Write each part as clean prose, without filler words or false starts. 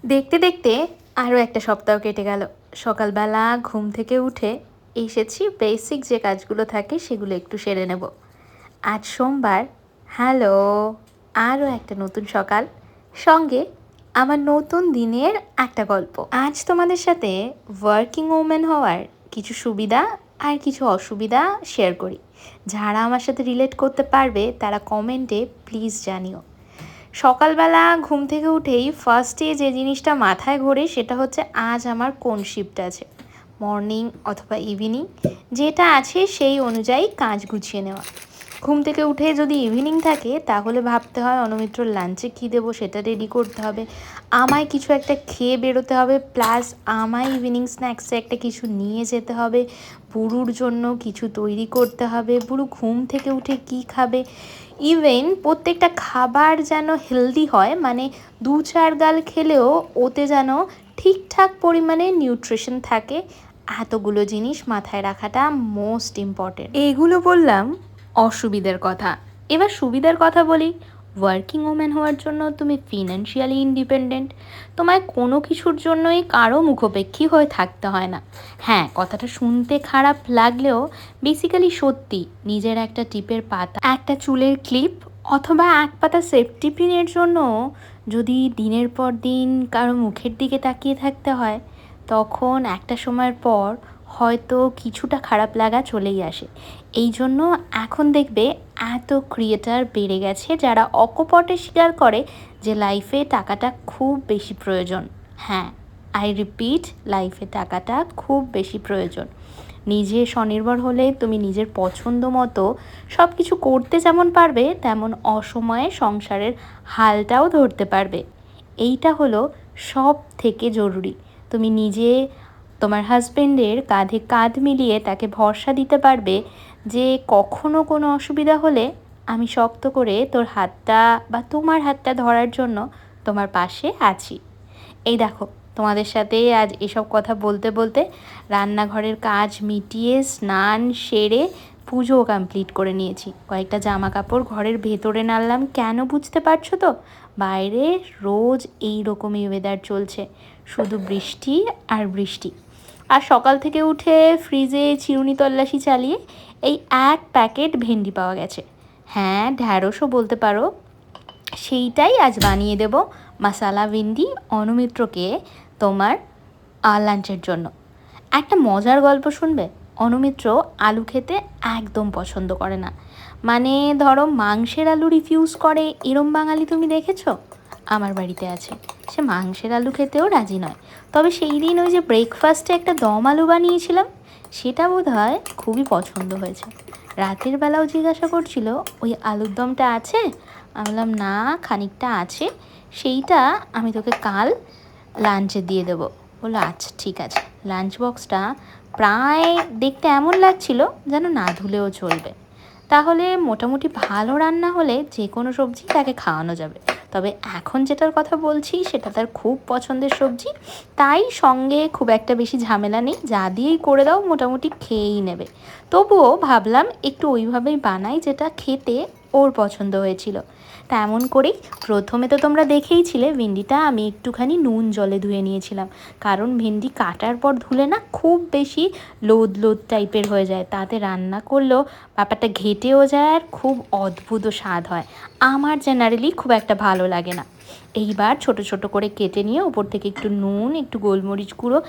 দেখতে দেখতে আরও একটা সপ্তাহ কেটে গেল। সকালবেলা ঘুম থেকে উঠে এসেছি, বেসিক যে কাজগুলো থাকে সেগুলো একটু সেরে নেব। আজ সোমবার। হ্যালো, আরও একটা নতুন সকাল, সঙ্গে আমার নতুন দিনের একটা গল্প। আজ তোমাদের সাথে ওয়ার্কিং ওম্যান হওয়ার কিছু সুবিধা আর কিছু অসুবিধা শেয়ার করি। যারা আমার সাথে রিলেট করতে পারবে তারা কমেন্টে প্লিজ জানিও। সকালবেলা ঘুম থেকে উঠেই ফার্স্টে যে জিনিসটা মাথায় ঘোরে সেটা হচ্ছে আজ আমার কোন শিফট আছে, মর্নিং অথবা ইভিনিং, যেটা আছে সেই অনুযায়ী কাজ গুছিয়ে নেওয়া। ঘুম থেকে উঠে যদি ইভিনিং থাকে তাহলে ভাবতে হয় অনুমিত্রর লাঞ্চে কী দেবো সেটা রেডি করতে হবে, আমায় কিছু একটা খেয়ে বেরোতে হবে, প্লাস আমায় ইভিনিং স্ন্যাক্সে একটা কিছু নিয়ে যেতে হবে, বুড়ুর জন্য কিছু তৈরি করতে হবে, বুড়ু ঘুম থেকে উঠে কি খাবে, ইভেন প্রত্যেকটা খাবার যেন হেলদি হয়, মানে 2-4 গাল খেলেও ওতে যেন ঠিকঠাক পরিমাণে নিউট্রিশন থাকে। এতগুলো জিনিস মাথায় রাখাটা মোস্ট ইম্পর্টেন্ট। এগুলো বললাম অসুবিধার কথা। এবার সুবিধার কথা বলি। ওয়ার্কিং ওম্যান হওয়ার জন্য তুমি ফিনান্সিয়ালি ইন্ডিপেন্ডেন্ট, তোমায় কোনো কিছুর জন্যই কারো মুখোপেক্ষী হয়ে থাকতে হয় না। হ্যাঁ, কথাটা শুনতে খারাপ লাগলেও বেসিক্যালি সত্যি। নিজের একটা টিপের পাতা, একটা চুলের ক্লিপ অথবা এক পাতা সেফটি পিনের জন্য যদি দিনের পর দিন কারো মুখের দিকে তাকিয়ে থাকতে হয়, তখন একটা সময়ের পর হয়তো কিছুটা খারাপ লাগা চলেই আসে। এই জন্য এখন দেখবে এত ক্রিয়েটার বেড়ে গেছে যারা অকপটে স্বীকার করে যে লাইফে টাকাটা খুব বেশি প্রয়োজন। হ্যাঁ, আই রিপিট, লাইফে টাকাটা খুব বেশি প্রয়োজন। নিজে স্বনির্ভর হলে তুমি নিজের পছন্দ মতো সব কিছু করতে যেমন পারবে, তেমন অসময়ে সংসারের হালটাও ধরতে পারবে। এইটা হলো সব থেকে জরুরি। তুমি নিজে তোমার হাজব্যান্ডের কাঁধে কাঁধ মিলিয়ে তাকে ভরসা দিতে পারবে যে কখনো কোনো অসুবিধা হলে আমি শক্ত করে তোর হাতটা বা তোমার হাতটা ধরার জন্য তোমার পাশে আছি। এই দেখো, তোমাদের সাথে আজ এসব কথা বলতে বলতে রান্নাঘরের কাজ মিটিয়ে স্নান সেরে পুজোও কমপ্লিট করে নিয়েছি। কয়েকটা জামা কাপড় ঘরের ভেতরে নাড়লাম। কেন বুঝতে পারছো তো? বাইরে রোজ এই রকমই ওয়েদার চলছে, শুধু বৃষ্টি আর বৃষ্টি। আর সকাল থেকে উঠে ফ্রিজে চিরুনি তল্লাশি চালিয়ে এই এক প্যাকেট ভেন্ডি পাওয়া গেছে। হ্যাঁ, ঢ্যাঁড়সও বলতে পারো। সেইটাই আজ বানিয়ে দেব মশালা ভেন্ডি অনুমিত্রকে তোমার লাঞ্চের জন্য। একটা মজার গল্প শুনবে। অনুমিত্র আলু খেতে একদম পছন্দ করে না, মানে ধরো মাংসের আলু রিফিউজ করে এরম বাঙালি তুমি দেখেছো? আমার বাড়িতে আছে। সে মাংসের আলু খেতেও রাজি নয়। তবে সেই দিন ওই যে ব্রেকফাস্টে একটা দম আলু বানিয়েছিলাম, সেটা বোধহয় খুবই পছন্দ হয়েছে। রাতের বেলাও জিজ্ঞাসা করছিল ওই আলুর দমটা আছে। আমি বললাম না, খানিকটা আছে, সেইটা আমি তোকে কাল লাঞ্চে দিয়ে দেবো। বললো আচ্ছা ঠিক আছে। লাঞ্চ বক্সটা প্রায় দেখতে এমন লাগছিল যেন না ধুলেও চলবে। তাহলে মোটামুটি ভালো রান্না হলে যে কোনো সবজি তাকে খাওয়ানো যাবে। তবে এখন যেটার কথা বলছি সেটা তার খুব পছন্দের সবজি, তাই সঙ্গে খুব একটা বেশি ঝামেলা নেই, যা দিয়েই করে দাও মোটামুটি খেয়েই নেবে। তবুও ভাবলাম একটু ওইভাবেই বানাই যেটা খেতে ওর পছন্দ হয়েছিল। তেমন করেই প্রথমে তো তোমরা দেখেইছিলে ভেন্ডিটা আমি একটুখানি নুন জলে ধুয়ে নিয়েছিলাম, কারণ ভেন্ডি কাটার পর ধুলে না খুব বেশি লোদ লোদ টাইপের হয়ে যায়, তাতে রান্না করলেও ব্যাপারটা ঘেটেও যায় আর খুব অদ্ভুত স্বাদ হয়। আমার জেনারেলি খুব একটা ভালো লাগে না। এইবার ছোট ছোট করে কেটে নিয়ে ওপর থেকে একটু নুন, একটু গোলমরিচ গুঁড়ো,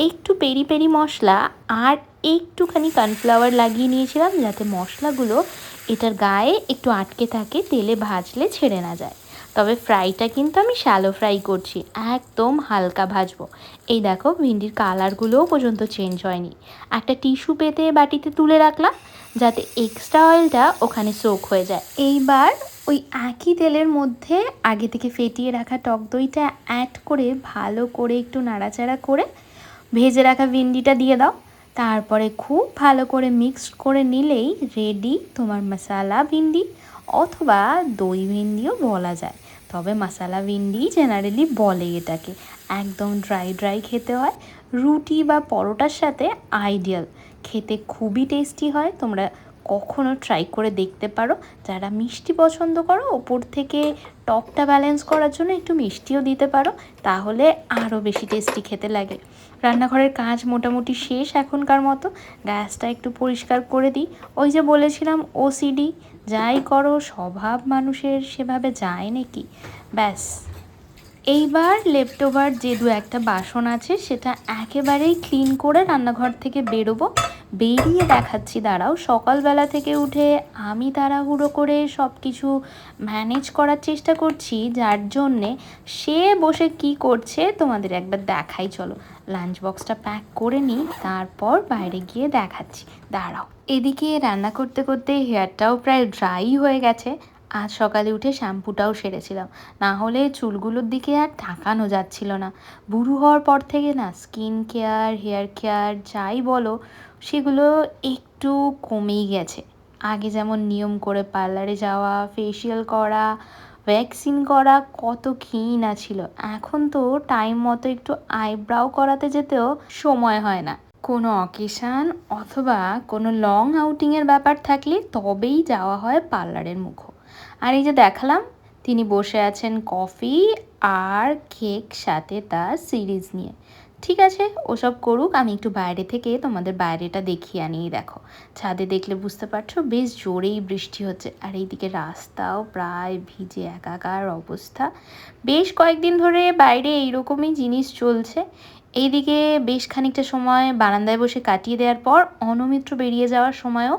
একটু পেরি পেরি মশলা আর একটুখানি কর্নফ্লাওয়ার লাগিয়ে নিয়েছিলাম যাতে মশলাগুলো এটার গায়ে একটু আটকে থাকে, তেলে ভাজলে ছেড়ে না যায়। তবে ফ্রাইটা কিন্তু আমি শ্যালো ফ্রাই করছি, একদম হালকা ভাজবো। এই দেখো ভিন্ডির কালারগুলোও পর্যন্ত চেঞ্জ হয়নি। একটা টিস্যু পেতে বাটিতে তুলে রাখলাম যাতে এক্সট্রা অয়েলটা ওখানে সোক হয়ে যায়। এইবার ওই একই তেলের মধ্যে আগে থেকে ফেটিয়ে রাখা টক দইটা অ্যাড করে ভালো করে একটু নাড়াচাড়া করে ভেজে রাখা ভিন্ডিটা দিয়ে দাও। তারপরে খুব ভালো করে মিক্সড করে নিলেই রেডি তোমার মশালা ভিন্ডি, অথবা দই ভিন্ডিও বলা যায়। তবে মশালা ভিন্ডি জেনারেলি বলে এটাকে। একদম ড্রাই ড্রাই খেতে হয়, রুটি বা পরোটার সাথে আইডিয়াল, খেতে খুবই টেস্টি হয়। তোমরা কখনো ট্রাই করে দেখতে পারো। যারা মিষ্টি পছন্দ করো, ওপর থেকে টকটা ব্যালেন্স করার জন্য একটু মিষ্টিও দিতে পারো, তাহলে আরও বেশি টেস্টি খেতে লাগে। রান্নাঘরের কাজ মোটামুটি শেষ এখনকার মতো। গ্যাসটা একটু পরিষ্কার করে দিই। ওই যে বলেছিলাম ওসিডি, যাই করো স্বভাব মানুষের সেভাবে যায় নাকি। ব্যাস, এইবার লেফটওভার যে দু একটা বাসন আছে সেটা একেবারেই ক্লিন করে রান্নাঘর থেকে বেরোবো। বেরিয়ে দেখাচ্ছি, দাঁড়াও। সকালবেলা থেকে উঠে আমি তাড়াহুড়ো করে সব কিছু ম্যানেজ করার চেষ্টা করছি, যার জন্যে সে বসে কি করছে তোমাদের একবার দেখাই। চলো লাঞ্চ বক্সটা প্যাক করে নিই, তারপর বাইরে গিয়ে দেখাচ্ছি। দাঁড়াও। এদিকে রান্না করতে করতে হেয়ারটাও প্রায় ড্রাই হয়ে গেছে। আজ সকালে উঠে শ্যাম্পুটাও সেরেছিলাম, না হলে চুলগুলোর দিকে আর তাকানো যাচ্ছিল না। বুড়ো হওয়ার পর থেকে না স্কিন কেয়ার, হেয়ার কেয়ার যাই বলো, সেগুলো একটু কমেই গেছে। আগে যেমন নিয়ম করে পার্লারে যাওয়া, ফেসিয়াল করা, ভ্যাকসিন করা, কত কী না ছিল। এখন তো টাইম মতো একটু আইব্রাও করাতে যেতেও সময় হয় না। কোনো অকেশান অথবা কোনো লং আউটিংয়ের ব্যাপার থাকলে তবেই যাওয়া হয় পার্লারের মুখো। আর এই যে দেখালাম, তিনি বসে আছেন কফি আর কেক সাথে তার সিরিজ নিয়ে। ঠিক আছে, ওসব করুক, আমি একটু বাইরে থেকে তোমাদের বাইরেটা দেখিয়ে আনিই। দেখো, ছাদে দেখলে বুঝতে পারছো বেশ জোরেই বৃষ্টি হচ্ছে, আর এইদিকে রাস্তাও প্রায় ভিজে একাকার অবস্থা। বেশ কয়েকদিন ধরে বাইরে এইরকমই জিনিস চলছে। এইদিকে বেশ খানিকটা সময় বারান্দায় বসে কাটিয়ে দেওয়ার পর অনুমিত্র বেরিয়ে যাওয়ার সময়ও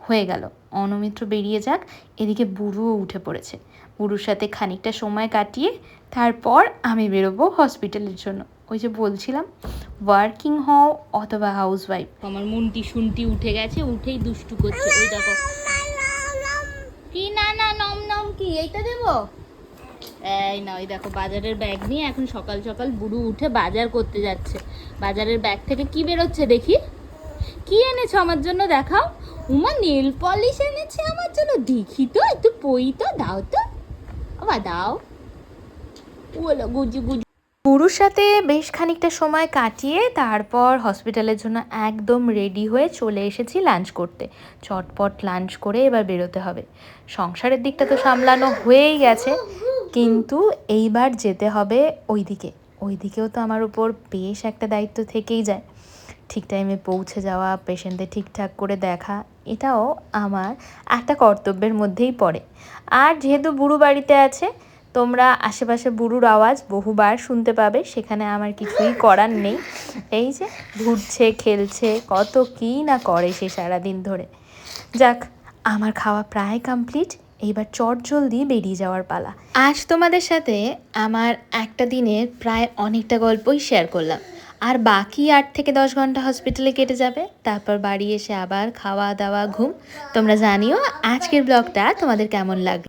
হয়ে গেল। অনুমিত্র বেরিয়ে যাক, এদিকে বুড়ুও উঠে পড়েছে। বুড়ুর সাথে খানিকটা সময় কাটিয়ে তারপর আমি বেরোবো হসপিটালের জন্য। ওই যে বলছিলাম, ওয়ার্কিং হও অথবা হাউস ওয়াইফ। আমার মুন্টি শুনটি উঠে গেছে, উঠেই দুষ্টু করছে। ওই দেখো কি, না না নম নম কি, এইটা দেবো? এই না, ওই দেখো বাজারের ব্যাগ নিয়ে এখন সকাল সকাল বুড়ু উঠে বাজার করতে যাচ্ছে। বাজারের ব্যাগ থেকে কি বেরোচ্ছে দেখি। কি এনেছো আমার জন্য দেখাও। উমা নেল পলিশ এনেছে আমার জন্য, দেখি তো, একটু পই তো, দাও তো, আবার দাও। ওলা গুজি গুজি। বুড়ুর সাথে বেশ খানিকটা সময় কাটিয়ে তারপর হসপিটালের জন্য একদম রেডি হয়ে চলে এসেছি লাঞ্চ করতে। চটপট লাঞ্চ করে এবার বেরোতে হবে। সংসারের দিকটা তো সামলানো হয়েই গেছে, কিন্তু এইবার যেতে হবে ওইদিকে। ওইদিকেও তো আমার উপর বেশ একটা দায়িত্ব থেকেই যায়। ঠিক টাইমে পৌঁছে যাওয়া, পেশেন্টদের ঠিকঠাক করে দেখা, এটাও আমার একটা কর্তব্যের মধ্যেই পড়ে। আর যেহেতু বুড়ু বাড়িতে আছে, তোমরা আশেপাশে বুড়ুর আওয়াজ বহুবার শুনতে পাবে, সেখানে আমার কিছুই করার নেই। এই যে ঘুরছে, খেলছে, কত কী না করে সে সারাদিন ধরে। যাক, আমার খাওয়া প্রায় কমপ্লিট, এইবার চটজলদি বেরিয়ে যাওয়ার পালা। আজ তোমাদের সাথে আমার একটা দিনের প্রায় অনেকটা গল্পই শেয়ার করলাম, আর বাকি 8 থেকে 10 ঘন্টা হসপিটালে কেটে যাবে। তারপর বাড়ি এসে আবার খাওয়া দাওয়া, ঘুম। তোমরা জানিও আজকের ব্লগটা তোমাদের কেমন লাগলো।